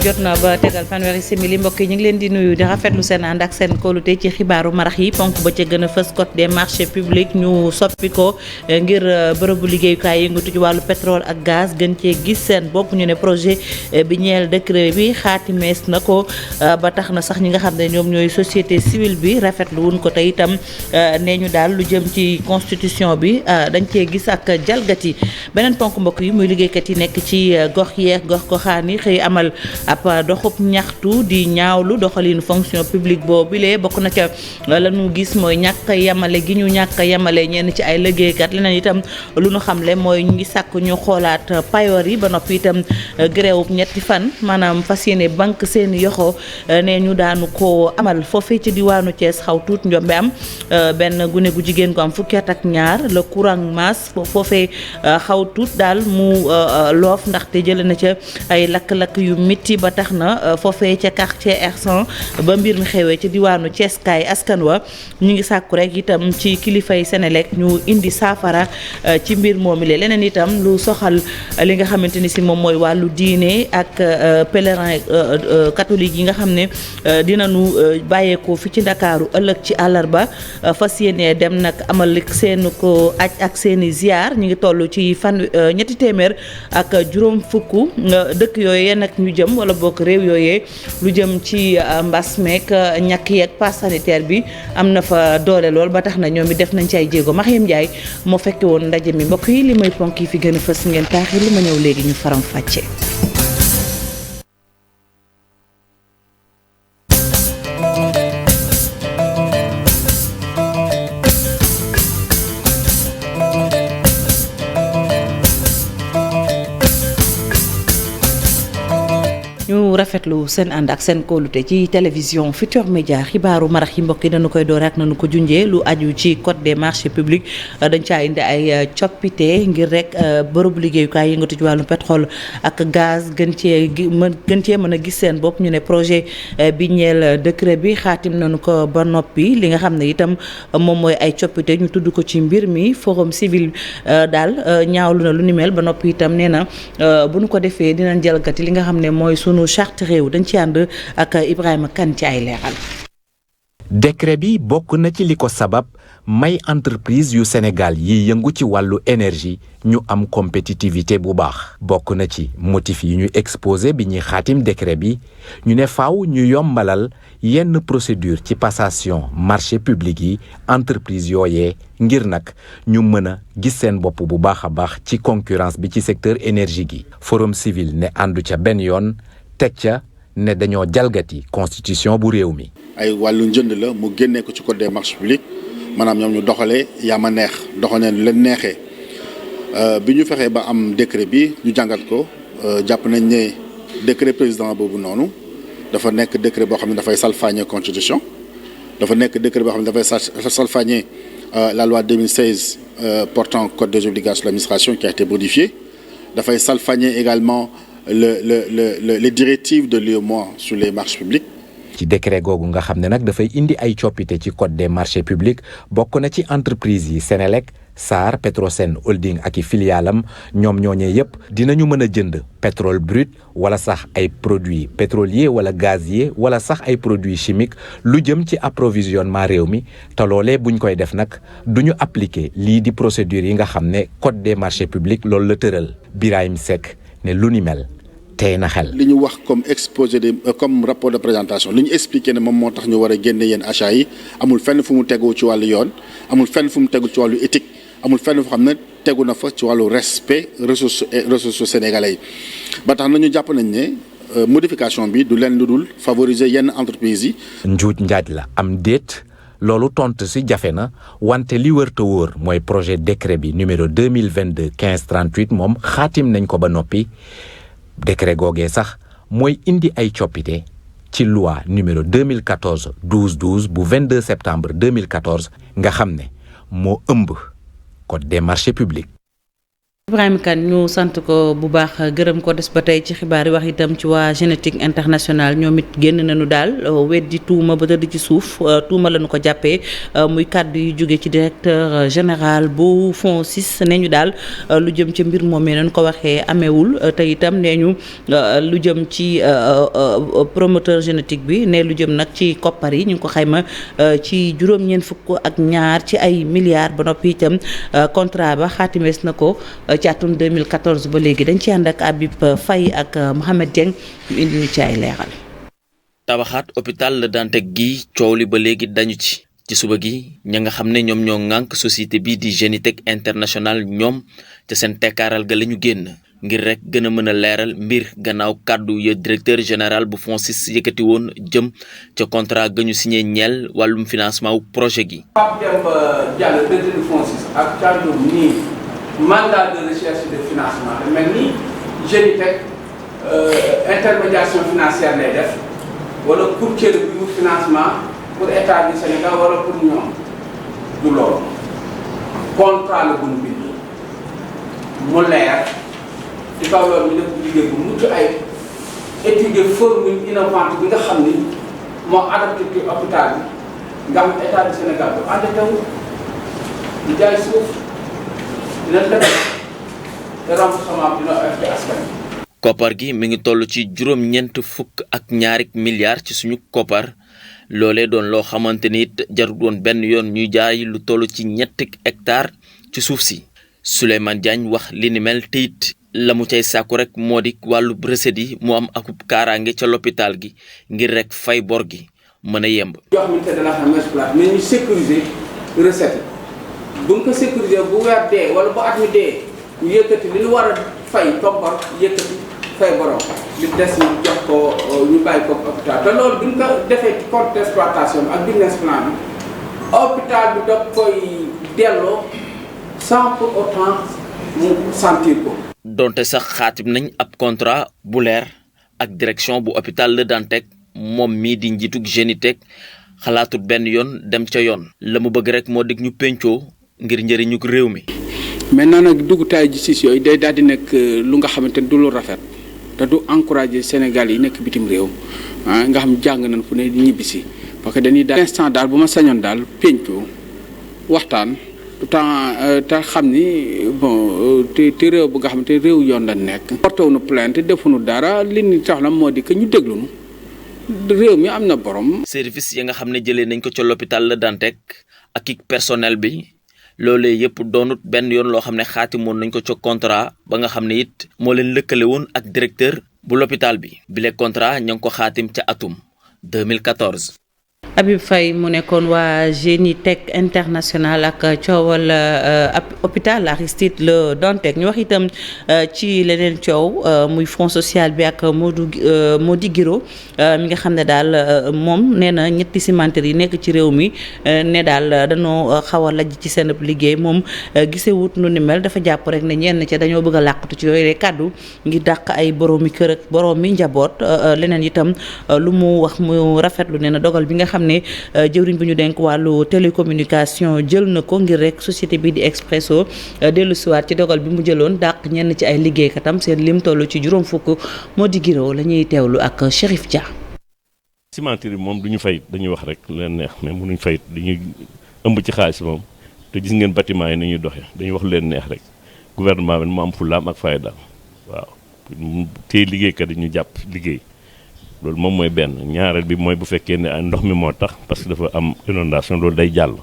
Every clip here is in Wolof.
jot na ba tegal fanweeri simili mbokk yi ñu ngi leen di nuyu di rafetlu seen ànd ak seen kóolute ci xibaaru marax yi ponk ba ca gën a fës code des marchés publics ñu soppi ko ngir bërëbu liggéeyukaay yëngatu ci wàllu pétrole ak gaz gën cee gis seen bopp ñu ne projet bi ñeel décret bi xaatimees na ko ba tax na sax ñi nga xam ne ñoom ñooy société civile bi rafetlu wuñ ko te itam nee ñu daal lu jëm ci constitution bi dañ cee gis ak jalgati beneen ponk mbokk yi muy liggéeykat yi nekk ci gox yeeg gox goxaan yi xëy amal ab doxub ñaxtu di ñaawlu doxalinu fonction publique boobu lee bokk na ca la ñu gis mooy ñàkk yamale gi ñu ñàkk yamale ñenn ci ay liggéeykat leneen itam lu ñu xamle mooy ñu ngi sàkk ñu xoolaat payoor yi ba noppi itam gréewub ñetti fan maanaam fas yéene banque seeni yoxo ne ñu daanu ko amal foofee ci diwaanu Thiès xaw tuut njombe am benn gune gu jigéen gu am fukki at ak ñaar le courant masse foofee xaw tuut daal mu loof ndaxte jële na ca ay lakk-lakk yu métti ba tax na foofee ca quartier Ersan ba mbir mi xewee ci diwaanu Thiès kaay askan wa ñu ngi sàkku rek itam ci kilifay Senelec ñu indi saafara ci mbir moomi le leneen itam lu soxal li nga xamante ni si moom mooy wàllu diine ak pèlerin catholique yi nga xam ne dinañu bàyyeekoo fi ci Ndakaaru ëllëg ci àllarba fas yéene dem nag amal seen ko aj ak seeni ziar ñu ngi toll ci ñetti téeméer ak juróom fukk dëkk yooyee nag ñu jëm wala bokk réew yooyee lu jëm ci mbas meek ñàkk yeeg pass sanitaire bi am na fa doole lool ba tax na ñoom it def nañ ci ay jéego Maxim Ndiaye moo fekke woon ndaje mi mbokk yi li may ponk yi fi gën a fës ngeen taaxir li ma ñëw léegi ñu faram fàcce. ñu rafetlu seen ànd ak seen kóolute ci télévision Futurs Médias xibaaru marax yi mbokk yi dañu koy door ak nañu ko junjee lu aju ci code des marchés publics dañ caa indi ay coppite ngir rek bërëbu liggéeyukaay yëngatu ci wàllu pétrole ak gaz gën cee mën a gis seen bopp ñu ne projet bi ñeel décret bi xaatim nañu ko ba noppi li nga xam ne itam moom mooy ay coppite ñu tudd ko ci mbir mi forum civil daal ñaawlu na lu ni mel ba noppi itam nee na bu ñu ko defee dinañ jalgati li nga xam ne mooy sunu charte réew dañ ci ànd ak Ibrahima Kane ci ay leeral. décret bi bokk na ci li ko sabab may entreprise yu Sénégal yi yëngu ci wàllu énergie ñu am compétitivité bu baax bokk na ci motif yi ñu exposé bi ñuy xaatim décret bi ñu ne faaw ñu yombalal yenn procédure ci passation marché public yi entreprise yooyee ngir nag ñu mën a gis seen bopp bu baax a baax ci concurrence bi ci secteur énergie gi forum civil ne àndu ca benn yoon teg ca ne dañoo jalgati constitution bu réew mi. ay wàllu njënd la mu génnee ko ci code des marchés publics maanaam ñoom ñu doxalee yaa ma neex doxalee lu leen neexee bi ñu fexee ba am décret bi ñu jàngat ko jàpp nañ ne décret président boobu noonu dafa nekk décret boo xam ne dafay salfaañe constitution dafa nekk décret boo xam ne dafay salfaañe la loi 2016 portant code des obligations de l'administration qui a été modifiée dafay salfaañe également les directives de l'UEMOA sur les marchés publics. ci décret googu nga xam ne nag dafay indi ay coppite ci code des marchés publics bokk na ci entreprise yi Senelec SAR Petrosen Holding ak i filialam ñoom ñooñee yépp dinañu mën a jënd pétrole brut wala sax ay produits pétroliers wala gaziers wala sax ay produits chimiques lu jëm ci approvisionnement réew mi te loolee buñ koy def nag duñu appliquer lii di procédure yi nga xam ne code des marchés publics loolu la tëral Birahim Seck ne lu ni mel tey na xel. li ñu wax comme exposé de comme rapport de présentation li ñu expliqué ne moom moo tax ñu war a génne yenn achats yi amul fenn fu mu tegu ci wàllu yoon amul fenn fu mu tegu ci wàllu éthique amul fenn fu xam ne tegu na fa ci wàllu respect ressources sénégalais yi ba tax na ñu jàpp nañ ne modification bi du leen lu dul favoriser yenn entreprises yi. njuuj njaaj la am déet loolu tontu si jafe na wante li wër te wóor mooy projet décret bi numéro 2022-1538 moom xaatim nañ ko ba noppi. décret googee sax mooy indi ay coppite ci loi numéro 2014-12-12 bu 22 septembre 2014 nga xam ne moo ëmb code des marchés publics. Ibrahima Kane ñu sant ko bu baax gërëm ko des ba tey ci xibaar yi wax itam ci waa Génétique International ñoom it génn nañu daal weddi tuuma ba tëdd ci suuf tuuma lañu ko jàppee muy kàddu yu jóge ci directeur général bu FONSIS ne ñu daal lu jëm ci mbir moom nañu ko waxee ameewul te itam nee ñu lu jëm ci promoteur génétique bi ne lu jëm nag ci koppar yi ñu ngi ko xayma ci juróom-ñeent fukk ak ñaar ci ay milliards ba noppi itam contrat ba xaatimees na ko ci atum 2014 ba léegi dañ ci ànd ak Habib Faye ak Mohamed Dieng ñu indi ñu ci ay leeral. tabaxaat hôpital Le Dantec gi coow li ba léegi dañu ci suba gi ña nga xam ne ñoom ñoo ŋànk société bi di Génétique International ñoom te seen tekkaaral ga la ñu génn ngir rek gën a mën a leeral mbir gannaaw kàddu ya directeur général bu FONSIS yëkkati woon jëm ca contrat ga ñu signé ñeel wàllum financement wu projet gi. Pape Demba Diallo directeur du FONSIS ak kàddu nii mandat de recherche de financement da mel ni Génétique intermédiation financière lay def wala courtier bi mu financement pour état du Sénégal wala pour ñoom du loolu contrat la bu ñu bind mu leer ci kaw loolu ñu def liggéey bu mucc ay étude formule innovante bi nga xam ni moo adapté ci hôpital bi nga xam état du Sénégal bu endetté wu di jaay suuf koppar gi mi ngi toll ci juróom-ñeent fukk ak ñaari milliards ci suñu koppar loolee doon loo xamante ni it jarul woon benn yoon ñuy jaay lu toll ci ñetti hectares ci suuf si Souleymane Diagne wax li ni mel te it la mu cay sàkku rek moo di wàllu recette yi mu am akub kaaraange ca l'hôpital gi ngir rek fay bor gi mën a yemb. jox ministère de la santé mais ñu sécuriser recette bu ñu ko sécuriser bu weer dee wala bu at mi dee ñu yëkkati li ñu war a fay toppar yëkkati fay borom li des ñu jox ko ñu bàyyi ko hôpital te loolu bu ñu ko defee ci compte d'exploitation ak business plan bi hôpital bi da koy delloo sans pour autant mu sentir ko. donte sax xaatim nañ ab contrat bu leer ak direction bu hôpital Le Dantec moom mii di njiitug Génétique xalaatut benn yoon dem ca yoon la mu bëgg rek moo dig ñu pencoo ngir njëriñu réew mi. maintenant nag dugg taay ji siis yooyu day daal di nekk lu nga xamante ne du lu rafet te du encourager Sénégal yi nekk bitim réew nga xam jàng nañ fu ne di ñibbisi parce que dañuy daal instant daal bu ma sañoon daal pencoo waxtaan te xam ni bon te réew bu nga xamante ne réew yoon la nekk. porté wuñu plainte defuñu dara li ñu soxla moo di que ñu déglu nu réew mi am na borom. service yi nga xam ne jëlee nañ ko ca l'hôpital Le Dantec ak i personnel bi loolee yëpp doonut benn yoon loo xam ne xaatimoon nañ ko ca contrat ba nga xam ne it moo leen lëkkale woon ak directeur bu l'hôpital bi bile contrat ña ngi ko xaatim ca atum 2014. Habib Faye mu nekkoon waa Génétique International ak coowal hôpital Aristide Le Dantec ñu wax itam ci leneen coow muy fonds social bi ak Mody Guiro mi nga xam ne daal moom nee na ñetti cimenterie yi nekk ci réew mi ne daal dañoo xaw a lajj ci seen liggéey moom gisewut nu ni mel dafa jàpp rek ne ñenn ca dañoo bëgg a làqatu ci yooyu kàddu ngir dàq ay boroomi kër ak boroomi njaboot leneen itam lu mu wax mu rafetlu nee na dogal bi nga xam ne jëwriñ bu ñu denk wàllu télécommunication jël na ko ngir rek société bi di Expresso dellu siwaat ci dogal bi mu jëloon dàq ñenn ci ay liggéeykatam seen lim toll ci juróom fukk Mody Guiro la ñuy teewlu ak Chérif Dia. cimenterie moom du ñu fay dañuy wax rek leen neex mais mënuñ fay dañuy ëmb ci xaalis moom te gis ngeen bâtiment yi ni ñuy doxee dañuy wax leen neex rek gouvernement bi mu am fulaam ak fayda waaw tey liggéeykat yi ñu jàpp liggéey. loolu moom mooy benn ñaareel bi mooy bu fekkee ne ndox mi moo tax parce que dafa am inondation loolu day jàll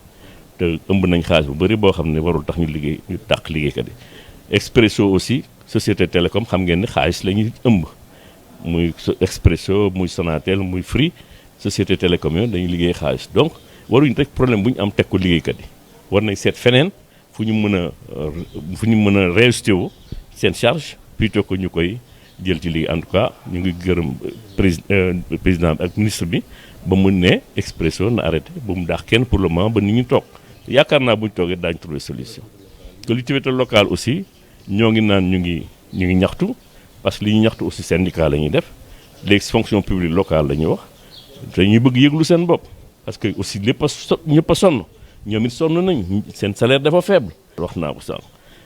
te ëmb nañ xaalis bu bëri boo xam ne warul tax ñu liggéey ñu dàq liggéeykat yi. Expresso aussi société télécom xam ngeen ne xaalis la ñuy ëmb muy Expresso muy Sonatel muy Free société télécom yooyu dañuy liggéey xaalis donc waruñ rek problème bu ñu am teg ko liggéeykat yi war nañ seet feneen fu ñu mën a réajusté wu seen charge plutôt que ñu koy. jël ci liggéey en tout cas ñu ngi gërëm président ak ministre bi ba mu ne Expresso na arrêté ba mu daax kenn pour le moment ba nit ñi toog yaakaar naa bu ñu toogee daañu trouver solution. collectivité locale aussi ñoo ngi naan ñu ngi ñaxtu parce que li ñu ñaxtu aussi syndicat la ñuy def léegi fonction publique locale la ñuy wax te ñuy bëgg yëglu seen bopp parce que aussi ñëpp a sonn ñoom it sonn nañ seen salaire dafa faible. wax naa ko sànq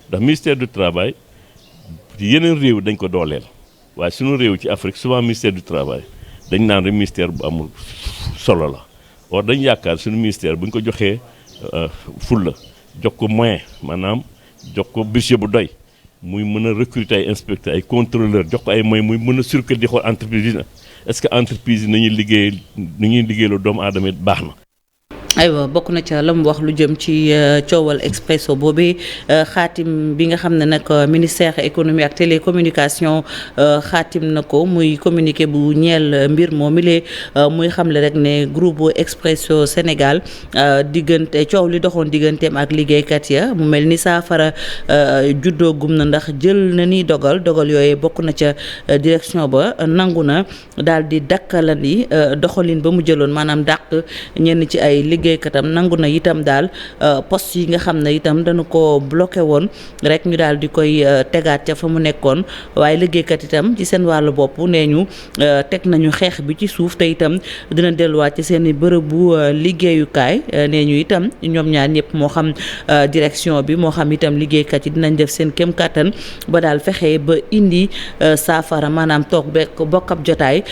ndax ministère du travail. yeneen réew dañ ko dooleel waaye suñu réew ci Afrique souvent ministère du travail dañ naan rek ministère bu amul solo la or dañ yaakaar suñu ministère bu ñu ko joxee fulla jox ko moyen maanaam jox ko budget bu doy muy mën a recruter ay inspecteurs ay contrôleurs jox ko ay moyens muy mën a circuler di xool entreprise yi est-ce que entreprise yi nañuy liggéeyaloo doomu aadama it baax na. aywa bokk na ca la mu wax lu jëm ci coowal Expresso boobee xaatim bi nga xam ne nag ministère économie ak télécommunication xaatim na ko muy communiqué bu ñeel mbir moomu lee muy xamle rek ne groupe Expresso Sénégal diggante coow li doxoon digganteem ak liggéeykat ya mu mel ni saafara juddoo gum na ndax jël na ni dogal yooyu bokk na ca direction ba nangu na daal di dakkalandi doxalin ba mu jëloon maanaam dàq ñenn ci ay liggéeykatam nangu na itam daal poste yi nga xam ne itam dañu ko bloqué woon rek ñu daal di koy tegaat ca fa mu nekkoon waaye liggéeykat itam ci seen wàllu bopp nee ñu teg nañu xeex bi ci suuf te itam dina delluwaat ci seen i bërëbu liggéeyukaay nee ñu itam ñoom ñaar ñëpp moo xam direction bi moo xam itam liggéeykat yi dinañ def seen kem kàttan ba daal fexe ba indi saafara maanaam toog bokk ab jotaay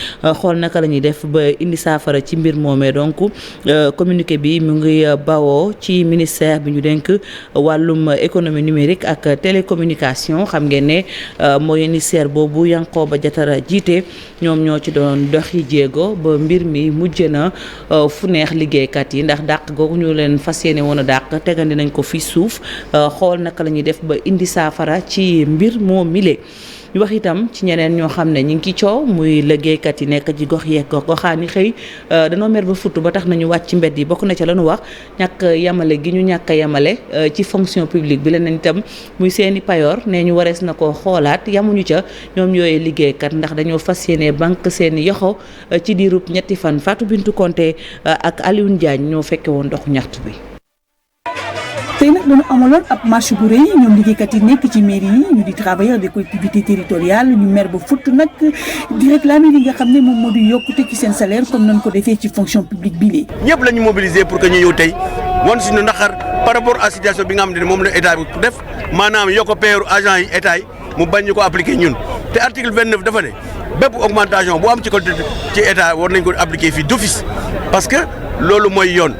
xool naka la ñuy def ba indi saafara ci mbir moomee donc communiqué bi mu ngi bawoo ci ministère bi ñu dénk wàllum économie numérique ak télécommunication xam ngeen ne mooy ministère boobu Yankhoba Diattara jiite ñoom ñoo ci doon doxi jéego ba mbir mi mujj na fu neex liggéeykat yi ndax dàq googu ñu leen fas yéene woon a dàq tegandi nañ ko fi suuf xool naka la ñuy def ba indi saafara ci mbir moo mile. ñu wax itam ci ñeneen ñoo xam ne ñu ngi ci coow muy liggéeykat yi nekk ci gox yeeg goxaani xëy danoo mer ba futt ba tax nañu wàcc ci mbedd yi bokk na ca la ñu wax ñàkk yamale gi ñu ñàkk a yamale ci fonction publique bi leneen itam muy seeni payoor nee ñu warees na ko xoolaat yamuñu ca ñoom yooyu liggéeykat ndax dañoo fas yéene banque seeni yoxo ci diirub ñetti fan Fatou Bintou Konté ak Alioune Diagne ñoo fekke woon doxu ñaxtu bi. tey nag dañu amaloon ab marche bu rëy ñoom liggéeykat yi nekk ci mairie yi ñu di travailleurs des collectivités territoriales ñu mer ba futt nag di réclamer li nga xam ne moom moo di yokkute ci seen salaire comme nañ ko defee ci fonction publique bi lee ñëpp la ñu mobiliser pour que ñu ñëw tey wan suñu naqar par rapport à situation bi nga xam ne moom la état bi def maanaam yokk payeeru agent yi état yi mu bañ ñu ko appliquer ñun te article 29 dafa ne bépp augmentation bu am ci côté ci état war nañ ko appliquer fii d'office parce que loolu mooy yoon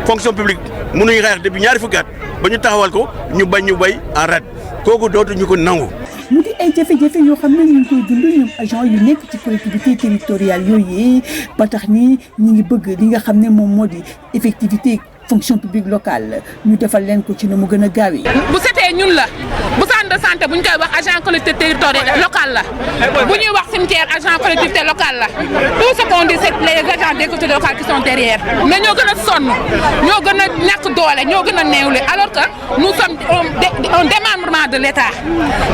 fonction publique mënuñu xeex depuis ñaari fukki at ba ñu taxawal ko ñu bañ ñu bay en rat kooku dootuñu ko nangu. mu di ay jafe-jafe yoo xam ne ñu ngi koy dund ñoom agent yu nekk ci collectivité territoriale yooyu ba tax ni ñu ngi bëgg li nga xam ne moom moo di effectivité fonction publique locale ñu defal leen ko ci na mu gën a gaawee. bu setee ñun la bu centre de santé bu ñu koy wax agent collectivité territoriale locale la bu ñuy wax cimetière agent collectivité locale la tout ce qu'on dit c'est les agents des collectivités locales qui sont derrière mais ñoo gën a sonn ñoo gën a ñàkk doole ñoo gën a néewle alors que nous sommes un démembrement de l'État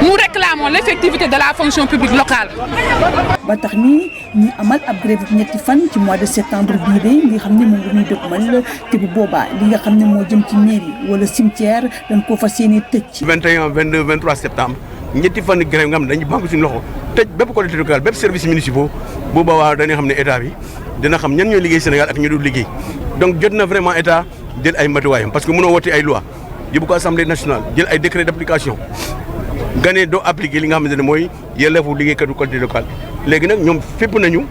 nous réclamons l'effectivité de la fonction publique locale. ba tax ni ñu amal ab grève ñetti fan ci mois de septembre bii de li nga xam ne moom la ñuy dëgmal te bu boobaa li nga xam ne moo jëm ci mairie wala cimetière dañ koo fas yéene tëj. 21 22 23 septembre ñetti fan grève nga xam ne dañuy banque suñu loxo tëj bépp collectivité locale bépp service municipaux bu boobaa dañuy xam ne état bi dina xam ñan ñooy liggéey Sénégal ak ñu dul liggéey donc jot na vraiment état jël ay matuwaayam parce que mënoo wote ay loi yóbbu ko assemblée nationale jël ay décret d'application gane doo appliqué li nga xamante ne mooy yelleefu liggéeykatu collectivité locale léegi nag ñoom fépp nañu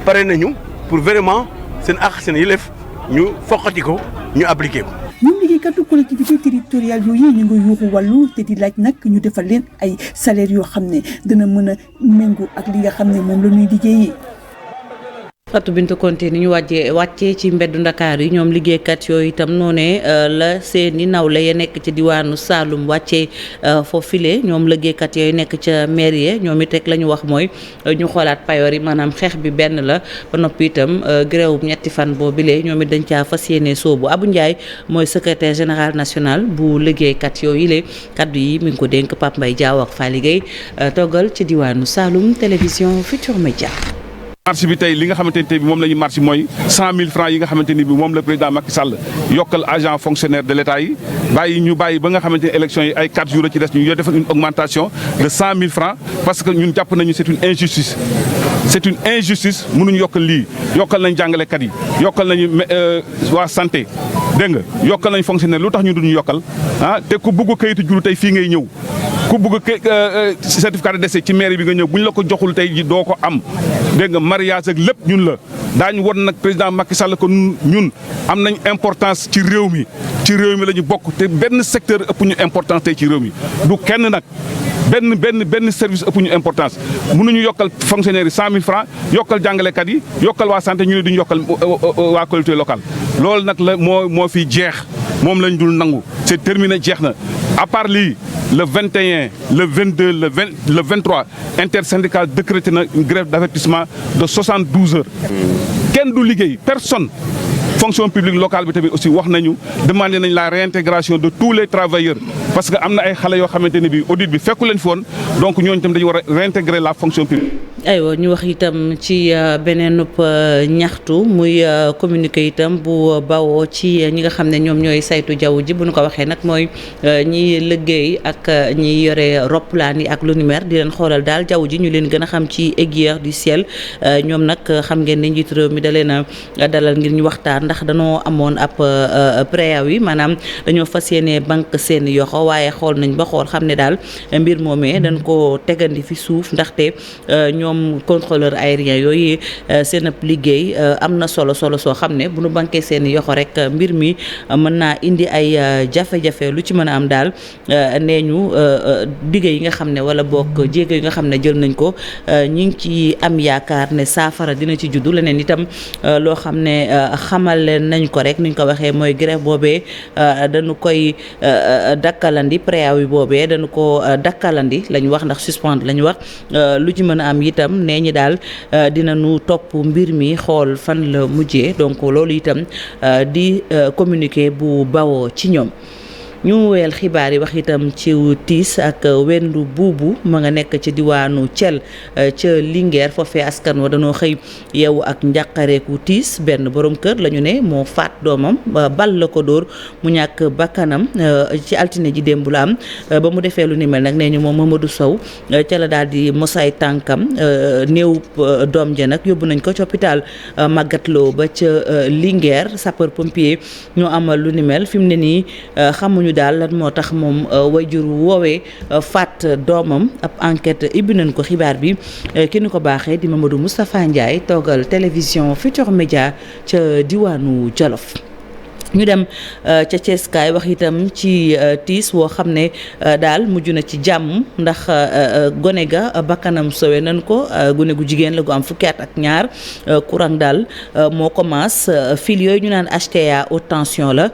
pare nañu pour vraiment seen àq seen yelleef ñu foqati ko ñu appliqué ko. ñoom liggéeykatu collectivité territoriale yooyu ñu ngi yuuxu wàllu te di laaj nag ñu defal leen ay salaire yoo xam ne dana mën a méngoo ak li nga xam ne moom la ñuy liggéeyee. Fatou Bintou Konté ni ñu wàccee ci mbeddu Ndakaar yi ñoom liggéeykat yooyu itam noonee la seeni nawle ya nekk ci diwaanu Saloum wàccee foofile ñoom liggéeykat yooyu nekk ca mairie ñoom it rek la ñu wax mooy ñu xoolaat payoor yi maanaam xeex bi benn la ba noppi itam gréew ñetti fan boobile ñoom it dañ caa fas yéene soobu Abou Ndiaye mooy secrétaire général national bu liggéeykat yooyu le kaddu yi mi ngi ko dénk Pape Mbaye Diaw ak Faly Gueye toggal ci diwaanu Saloum télévision Futurs Médias. marche bi tey li nga xamante ni tey bi moom la ñuy marche mooy 100 000 francs yi nga xamante ni bi moom la président Macky Sall yokkal agent fonctionnaire de l'État yi bàyyi ba nga xamante ni élection yi ay 4 jours ci des ñu yoo defal une augmentation de 100 000 francs parce que ñun jàpp nañu c'est une injustice mënuñu yokkal lii yokkal nañ jàngalekat yi yokkal nañu waa santé dégg nga yokkal nañ fonctionnaire lu tax ñu duñu yokkal te ku bëgg kayitu juddu tey fii ngay ñëw ku bëgg certificat de décès ci mairie bi nga ñëw bu ñu la ko joxul tey ji doo ko am dégg nga mariage ak lépp ñun la daañu won nag président Macky Sall ko ñun am nañ importance ci réew mi la ñu bokk te benn secteur ëpp ñu importance tey ci réew mi du kenn nag benn service ëpp ñu importance mënuñu yokkal fonctionnaire yi 100 000 francs yokkal jàngalekat yi yokkal waa santé ñu ne duñu yokkal waa collectivité locale loolu nag la moo fi jeex moom lañ dul nangu c'est terminé jeex na à part lii le 21 le 22 le 23 intersyndical décrété na une grève d'avertissement de 72 heures kenn du liggéey personne fonction publique locale bi tamit aussi wax nañu demandé nañ la réintégration de tous les travailleurs parce que am na ay xale yoo xamante ne bi audit bi fekku leen fi woon donc ñooñu tam dañu war a réintégrer la fonction publique. aywa ñu wax itam ci beneen ñaxtu muy communiqué itam bu bawoo ci ñi nga xam ne ñoom ñooy saytu jaww ji bu ñu ko waxee nag mooy ñi liggéey ak ñi yore roplaan yi ak lu ni mer di leen xoolal daal jaww ji ñu leen gën a xam ci aiguilleur du ciel ñoom nag xam ngeen ne njiitu réew mi da leen a dalal ngir ñu waxtaan ndax dañoo amoon ab préavis maanaam dañoo fas yéene banque seen yoxo waaye xool nañ ba xool xam ne daal mbir moomee dañ ko tegandi fi suuf ndaxte ñoom contrôleur aérien yooyu seen ab liggéey am na solo soo xam ne bu nu banquee seen yoxo rek mbir mi mën naa indi ay jafe-jafe lu ci mën a am daal nee ñu digge yi nga xam ne wala boog jéego yi nga xam ne jël nañ ko ñi ngi ci am yaakaar ne saafara dina ci juddu leneen itam loo xam ne xamal leen nañ ko rek niñ ko waxee mooy grève boobee dañu koy dakkalandi préavis boobee dañu ko dakkalandi lañ wax ndax suspendre lañ wax lu ci mën a am itam nee ñi daal dinañu topp mbir mi xool fan la mujjee donc loolu itam di communiqué bu bawoo ci ñoom. ñu weel xibaar yi wax itam ci tiis ak wendu buubu ma nga nekk ci diwaanu Thiel ca Linguère foofee askan wa dañoo xëy yeewu ak njàqareeku tiis benn borom kër la ñu ne moo faat doomam bal la ko dóor mu ñàkk bakkanam ci altine ji démb la am ba mu defee lu ni mel nag nee ñu moom Mamadou Sow ca la daal di mosay tànkam néew doom ja nag yóbbu nañ ko ci hôpital Magatte Lô ba ca Linguère sapeur pompier ñu amal lu ni mel fi mu ne nii xamuñu daal lan moo tax moom wayjur woowee faat doomam ab enquête ibbi nañ ko xibaar bi ki ñu ko baaxee di Mamadou Moustapha Ndiaye toogal télévision Futurs Médias ca diwaanu Jolof. ñu dem ca Thiès kaay wax itam ci tiis woo xam ne daal mujj na ci jàmm ndax gone ga bakkanam sowe nañ ko gone gu jigéen la gu am fukki at ak ñaar courant daal moo commence fil yooyu ñu naan HTA haute tension la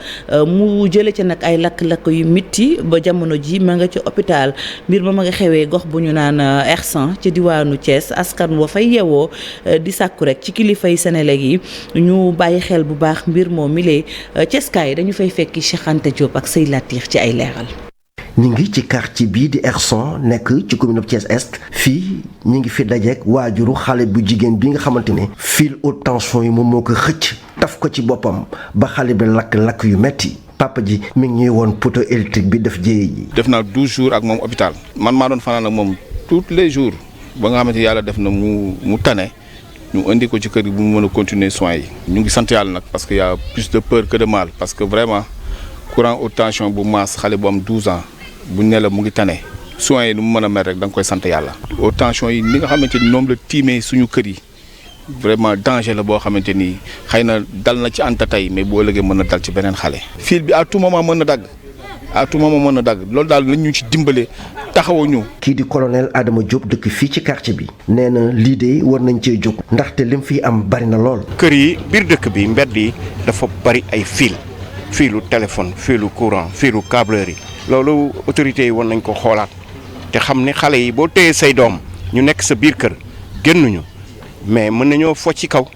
mu jële ca nag ay lakk-lakk yu mitti ba jamono ji ma nga ci hôpital mbir ma nga xewee gox bu ñu naan R100 ci diwaanu Thiès askan wa fay yeewoo di sàkku rek ci kilifay Senelec yi ñu bàyyi xel bu baax mbir moom mi Ceskaay dañu fay fekki Cheikh Anta Diop ak Sey Latir ci ay leeral. ñi ngi ci quartier bii di R100 nekk ci commune Thiès Est fii ñi ngi fi dajeek waajuru xale bu jigéen bi nga xamante ne fil haute tension yi moom moo ko xëcc taf ko ci boppam ba xale bi lakk-lakk yu metti papa ji mi ngi ñuy woon poteau électrique bi def jéye ji. def naa 12 jours ak moom hôpital man maa doon fanaan ak moom tous les jours ba nga xamante yàlla def na mu tane. ñu indi ko ci kër gi bu mu mën a continuer soins yi ñu ngi sant yàlla nag parce que y a plus de peur que de mal parce que vraiment courant haute tension bu maas xale bu am 12 ans bu ñu ne la mu ngi tane soins yi nu mu mën a mel rek da nga koy sant yàlla. haute tension yi ni nga xamante ni ñoom la tiimee suñu kër yi vraiment danger la boo xamante ni xëy na dal na ci Anta tey mais boo ëllëgee mën na dal ci beneen xale. fil bi à tout moment mën na dagg à tout moment mën na dagg loolu daal nañ ñu ci dimbale taxawuñu. kii di colonel Adama Diop dëkk fii ci quartier bi nee na lii de war nañ cee jóg ndaxte lim fi am bari na lool. kër yi biir dëkk bi mbedd yi dafa bari ay filu téléphone filu courant filu câbleur yi loolu autorités yi war nañ ko xoolaat te xam ne xale yi boo téyee say doom ñu nekk sa biir kër génnuñu mais mën nañoo fo ci kaw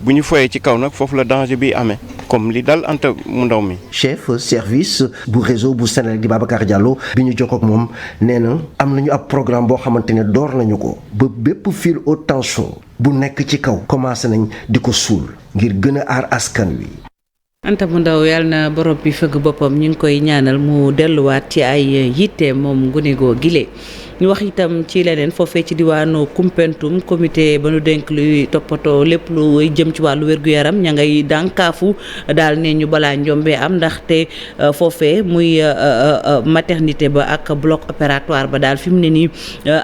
bu ñu foyee ci kaw nag foofu la danger bi amee comme li dal Anta mu ndaw mi. chef service bu réseau bu Senelec di Babacar Diallo bi ñu jokkoo ak moom nee na am nañu ab programme boo xamante ne door nañu ko ba bépp fil haute tension bu nekk ci kaw commencé nañ di ko suul ngir gën a aar askan wi. Anta bu ndaw yàlla na borom bi fëgg boppam ñu ngi koy ñaanal mu delluwaat ci ay yitte moom gune goo gile. ñu wax itam ci leneen foofee ci diwaanu Koumpentoum comité ba nu dénk luy toppatoo lépp lu jëm ci wàllu wér-gu-yaram ña ngay dànkaafu daal ne ñu balaa njombe am ndaxte foofee muy maternité ba ak bloc opératoire ba daal fi mu ne nii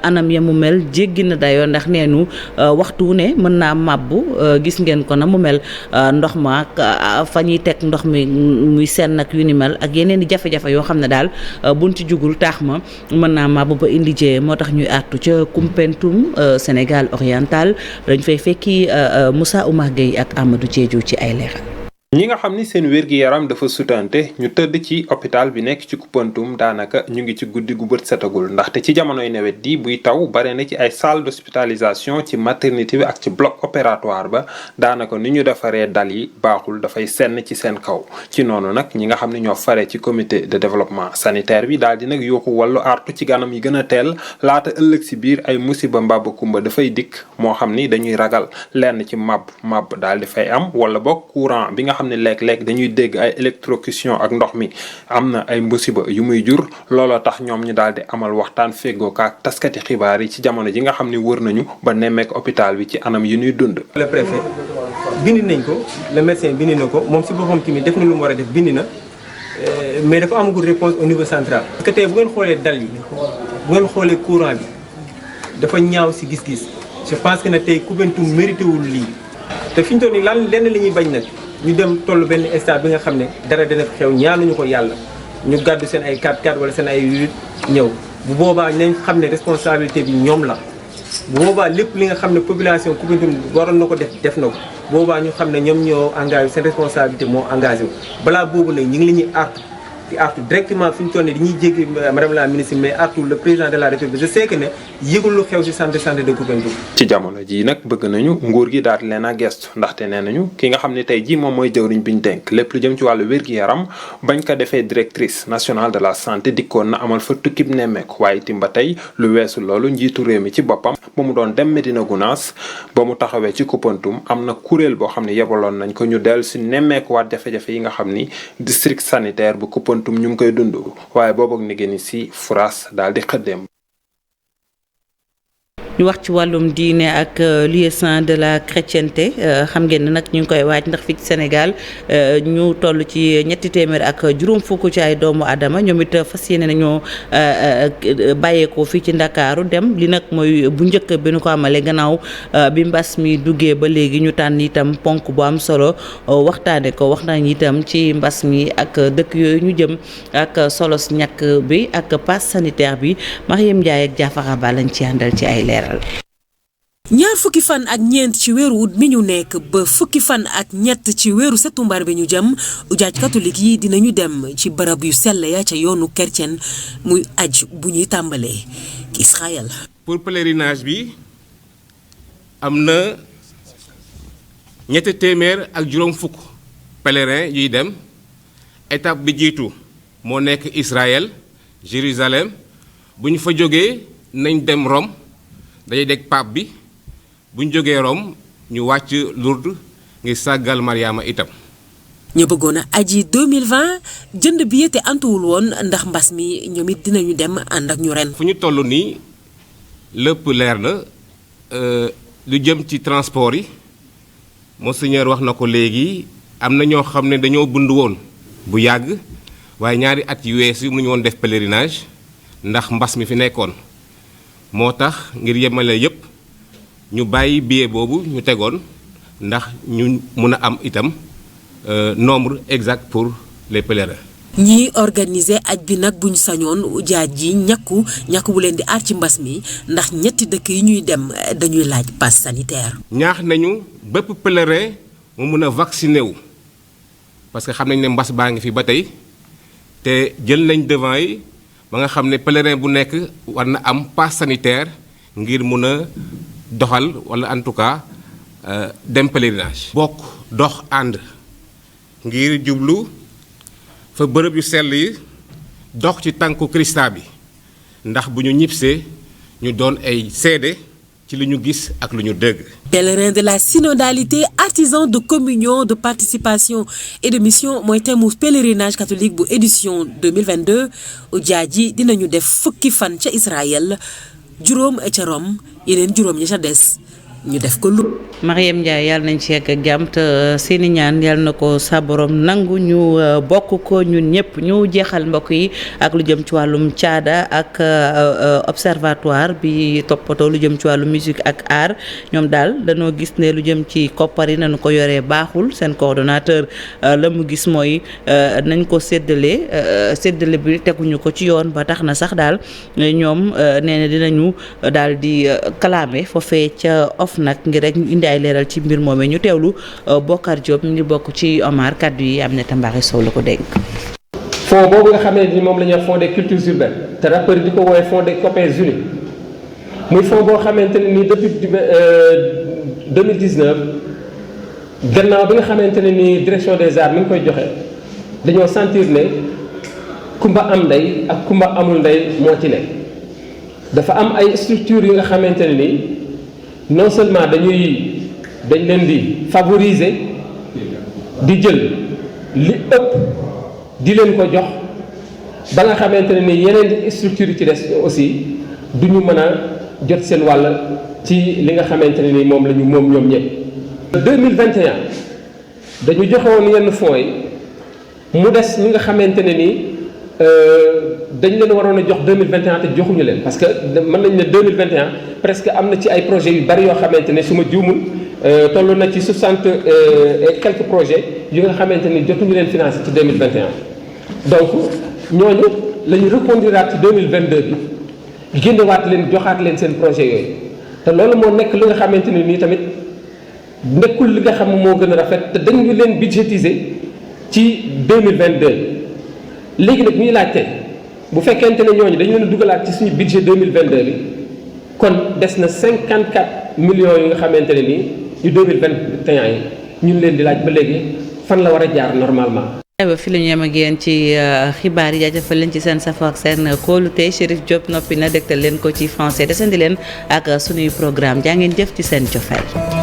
anam ya mu mel jéggi na dayoo ndax neenu waxtu wu ne mën naa màbbu gis ngeen ko na mu mel ndox ma ak fa ñuy teg ndox mi muy seen nag yu ni mel ak yeneen i jafe-jafe yoo xam ne daal buñ ci jugul taax ma mën naa màbbu ba indi moo tax ñuy artu ca Koumpentoum Sénégal oriental dañ fay fekki Moussa Oumar Gueye ak Amadou Diédhiou ci ay leeral. ñi nga xam ni seen wér-gi-yaram dafa sutante ñu tëdd ci hôpital bi nekk ci Koumpentoum daanaka ñu ngi ci guddi gu bët setagul ndaxte ci jamonoy nawet di buy taw bare na ci ay salle d'hospitalisation ci maternité bi ak ci bloc opératoire ba daanaka ni ñu defaree dal yi baaxul dafay senn ci seen kaw ci noonu nag ñi nga xam ne ñoo fare ci comité de développement sanitaire bi daal di nag yooku wàllu artu ci ganam yi gën a teel laata ëllëg si biir ay musiba mbaba kumba dafay dikk moo xam ni dañuy ragal lenn ci mab daal di fay am wala boog courant bi nga xam ne léeg-léeg dañuy dégg ay électrocution ak ndox mi am na ay musiba yu muy jur looloo tax ñoom ñu daal di amal waxtaan feggoo ak taskati xibaar yi ci jamono ji nga xam ne wër nañu ba nemmeek hôpital bi ci anam yu ñuy dund. Le préfet bind nañ ko le médecin bind na ko moom si boppam tamit def na lu mu war a def bind na mais dafa amagul réponse au niveau central. parce que tey bu ngeen xoolee dal yi bu ngeen xoolee courant bi dafa ñaaw si gis-gis je pense que ne tey Koumpentoum mérité wul lii te fi ñu toll nii lenn la ñuy bañ nag. ñu dem toll benn stade bi nga xam ne dara dana fi xew ñaanuñu ko yàlla ñu gàddu seen ay 4x4 wala seen ay 8 ñëw bu boobaa nañ xam ne responsabilité bi ñoom la bu boobaa lépp li nga xam ne population Koumpentoum waroon na ko def na ko boobaa ñu xam ne ñoom ñoo engagé seen responsabilité moo engagé wu balaa boobu nag ñu ngi la ñuy artu directement fi ñu toll nii dañuy jéggi madame la ministre mais artu le président de la république je sais que ne yëgul lu xew ci centre de santé de Koumpentoum. ci jamono jii nag bëgg nañu nguur gi daal di leen a gestu ndaxte nee nañu ki nga xam ne tey jii moom mooy jëwriñ bi ñu dénk lépp lu jëm ci wàllu wér-gi-yaram bañ ko defee directrice nationale de la santé dikkoon na amal fa tukkib nemmeeku waaye itam ba tey lu weesu loolu njiitu réew mi ci boppam ba mu doon dem Médina Gounass ba mu taxawee ci Koumpentoum am na kuréel boo xam ne yebaloon nañ ko ñu dellu si nemmeekuwaat jafe-jafe yi nga xam ni district sanitaire bu Koumpentoum ñu ngi koy dund waaye boobu ak ni si France daal di xëddeem. ñu wax ci wàllum diine ak lieu saint de la chrétienté xam ngeen ne nag ñu ngi koy waaj ndax fii ci Sénégal ñu toll ci 300 ak juróom fukk ci ay doomu aadama ñoom it fas yéene nañoo bàyyeekoo fii ci Ndakaaru dem li nag mooy bu njëkk bi ñu ko amalee gannaaw bi mbas mi duggee ba léegi ñu tànn itam ponk bu am solo waxtaane ko wax nañ itam ci mbas mi ak dëkk yooyu ñu jëm ak solos ñàkk bi ak passe sanitaire bi Mariam Ndiaye ak Diafara Ba lañ ci àndal ci ay leeral. ñaar fukki fan ak ñeent ci weeru ut mi ñu nekk ba fukki fan ak ñett ci weeru setumbar bi ñu jëm ujaaj catholique yi dinañu dem ci barab yu sell ya ca yoonu chrétien muy aj bu ñuy tàmbalee ki Israël. pour pèlerinage bi am na 300 ak juróom fukk pèlerin yuy dem étape bi jiitu moo nekk Israël Jérusalem bu ñu fa jógee nañ dem Rome dañuy dégg pape bi bu ñu jógee Rome ñu wàcc Lourdes ngir sàggal Mariama itam. ñu bëggoon a aji 2020 jënd bi te antuwul woon ndax mbas mi ñoom it dinañu dem ànd ak ñu ren. fu ñu toll nii lépp leer na lu jëm ci transport yi monseigneur wax na ko léegi am na ñoo xam ne dañoo bund woon bu yàgg waaye ñaari at yu weesu mënuñu woon def pèlerinage ndax mbas mi fi nekkoon moo tax ngir yemale yépp ñu bàyyi billet boobu ñu tegoon ndax ñu mun a am itam nombre exact pour les pèlerins. ñii organiser aj bi nag buñ sañoon ujaaj ji ñàkku bu leen di aar ci mbas mi ndax ñetti dëkk yi ñuy dem dañuy laaj passe sanitaire. ñaax nañu bépp pèlerin mu mun a vacciné wu parce que xam nañ ne mbas baa ngi fi ba tey te jël nañ devant yi ba nga xam ne pèlerin bu nekk war na am passe sanitaire ngir mun a doxal wala en tout cas dem pèlerinage. bokk dox ànd ngir jublu fa bërëb yu sell yi dox ci tànku Krista bi ndax bu ñu ñibbisee ñu doon ay seede ci lu ñu gis ak lu ñu dégg. Pèlerins de la synodalité, artisans de communion, de participation et de mission mooy thème mu pèlerinage catholique bu édition 2022 ujaaj yi dinañu def fukki fan ca Israël juróom ca Rome yeneen juróom ñi ca des ñu def ko lu. Mariam Ndiaye yàlla nañ ci yegg ak jàmm te seeni ñaan yàlla na ko sa borom nangu ñu bokk ko ñun ñëpp ñu jeexal mbokk yi ak lu jëm ci wàllum caada ak observatoire bi toppatoo lu jëm ci wàllu musique ak art ñoom daal dañoo gis ne lu jëm ci koppar yi nañu ko yoree baaxul seen coordonnateur la mu gis mooy nañ ko séddale bi teguñu ko ci yoon ba tax na sax daal ñoom nee na dinañu daal di kalaame foofee ca OFNAC ngir rek ñu indi ay leeral ci mbir moomee ñu teewlu Bokar Diop mi ngi bokk ci Omar kaddu yi am na Tambari Sow la ko dénk. fonds boobu nga xam ne ni moom la ñuy wax fonds des cultures urbaines te rappeur di ko woowee fonds des copains unis muy fonds boo xamante ne nii depuis 2019 gannaaw bi nga xamante ne nii direction des arts mi ngi koy joxe dañoo sentir ne kumba am ndey ak kumba amul ndey moo ci nekk dafa am ay structures yi nga xamante ne nii non seulement dañ leen di favoriser di jël li ëpp di leen ko jox ba nga xamante ne ni yeneen structure yi ci des aussi du ñu mën a jot seen wàll ci li nga xamante ne ni moom la ñu moom ñoom ñëpp. 2021 dañu joxe woon yenn fonds yi mu des ñi nga xamante ne ni dañ leen waroon a jox 2021 te joxuñu leen parce que mën nañ ne 2021 presque am na ci ay projets yu bari yoo xamante ne su ma juumul toll na ci 60 et quelques projets yu nga xamante ni jotuñu leen financé ci 2021. donc ñooñu la ñu reconduiraat ci 2022 bi génnewaat leen joxaat leen seen projet yooyu te loolu moo nekk li nga xamante ne nii tamit nekkul li nga xam moo gën a rafet te dañu leen budgétiser ci 2022. léegi nag ñuy laajte bu fekkente ne ñooñu dañu leen a dugalaat ci suñu budget 2022 bi kon des na 54 millions yi nga xamante ne nii yu 2021 yi ñun leen di laaj ba léegi fan la war a jaar normalement. aywa fi la ñu yem ak yéen ci xibaar yi jaajëfal leen ci seen safo ak seen kóolute Chérif Diop noppi na dégtal leen ko ci français desandi leen ak sunuy programme jaa ngeen jëf ci seen cofeel